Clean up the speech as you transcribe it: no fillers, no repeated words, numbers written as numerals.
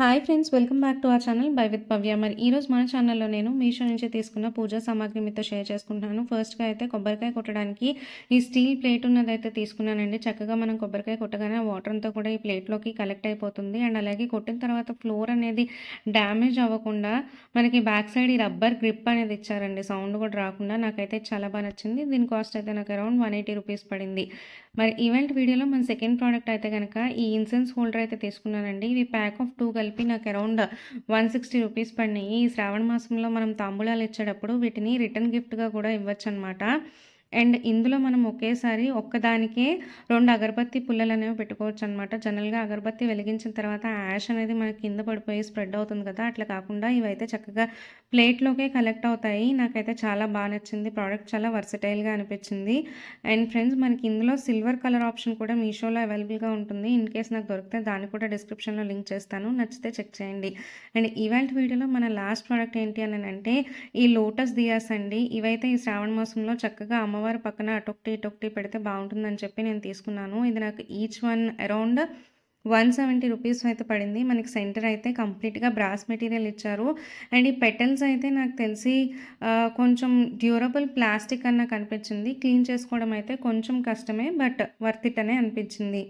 Hi friends, welcome back to our channel by with Bhavya. మరి ఈరోజు మన ఛానల్లో నేను మీషో నుంచి తీసుకున్న పూజా సామాగ్రి మీతో షేర్ చేసుకుంటున్నాను. ఫస్ట్గా అయితే కొబ్బరికాయ కొట్టడానికి ఈ స్టీల్ ప్లేట్ ఉన్నదైతే తీసుకున్నానండి. చక్కగా మనం కొబ్బరికాయ కొట్టగానే వాటర్ అంతా కూడా ఈ ప్లేట్లోకి కలెక్ట్ అయిపోతుంది. అండ్ అలాగే కొట్టిన తర్వాత ఫ్లోర్ అనేది డ్యామేజ్ అవ్వకుండా మనకి బ్యాక్ సైడ్ ఈ రబ్బర్ గ్రిప్ అనేది ఇచ్చారండి, సౌండ్ కూడా రాకుండా. నాకైతే చాలా బాగా నచ్చింది. దీని కాస్ట్ అయితే నాకు అరౌండ్ 180 రూపీస్ పడింది. మరి ఈవెంట్ వీడియోలో మన సెకండ్ ప్రోడక్ట్ అయితే కనుక ఈ ఇన్సెన్స్ హోల్డర్ అయితే తీసుకున్నానండి. ఇవి ప్యాక్ ఆఫ్ 2 కలిపి నాకు అరౌండ్ 160 రూపీస్ పడినాయి. ఈ శ్రావణ మాసంలో మనం తాంబూలాలు ఇచ్చేటప్పుడు వీటిని రిటర్న్ గిఫ్ట్గా కూడా ఇవ్వచ్చు అనమాట. అండ్ ఇందులో మనం ఒకేసారి ఒక్కదానికే 2 అగరబత్తి పుల్లలు అనేవి పెట్టుకోవచ్చు అనమాట. జనరల్గా అగరబత్తి వెలిగించిన తర్వాత యాష్ అనేది మనకి కింద పడిపోయి స్ప్రెడ్ అవుతుంది కదా, అట్లా కాకుండా ఇవైతే చక్కగా ప్లేట్లోకే కలెక్ట్ అవుతాయి. నాకైతే చాలా బాగా నచ్చింది. ప్రోడక్ట్ చాలా వర్సటైల్గా అనిపించింది. అండ్ ఫ్రెండ్స్, మనకి ఇందులో సిల్వర్ కలర్ ఆప్షన్ కూడా మీషోలో అవైలబుల్గా ఉంటుంది. ఇన్ కేస్ నాకు దొరికితే దాన్ని కూడా డిస్క్రిప్షన్లో లింక్ చేస్తాను, నచ్చితే చెక్ చేయండి. అండ్ ఈవెంట్ వీడియోలో మన లాస్ట్ ప్రోడక్ట్ ఏంటి అని అంటే ఈ లోటస్ దియాస్ అండి. ఇవైతే ఈ శ్రావణ మాసంలో చక్కగా అమ్మవారి పక్కన అటొకటి పెడితే బాగుంటుందని చెప్పి నేను తీసుకున్నాను. ఇది నాకు ఈచ్ వన్ అరౌండ్ 170 రూపీస్ అయితే పడింది. మనకి సెంటర్ అయితే కంప్లీట్గా బ్రాస్ మెటీరియల్ ఇచ్చారు. అండ్ ఈ పెటల్స్ అయితే నాకు తెలిసి కొంచెం డ్యూరబుల్ ప్లాస్టిక్ అన్న కనిపించింది. క్లీన్ చేసుకోవడం అయితే కొంచెం కష్టమే, బట్ వర్త్ ఇట్ అనే అనిపించింది.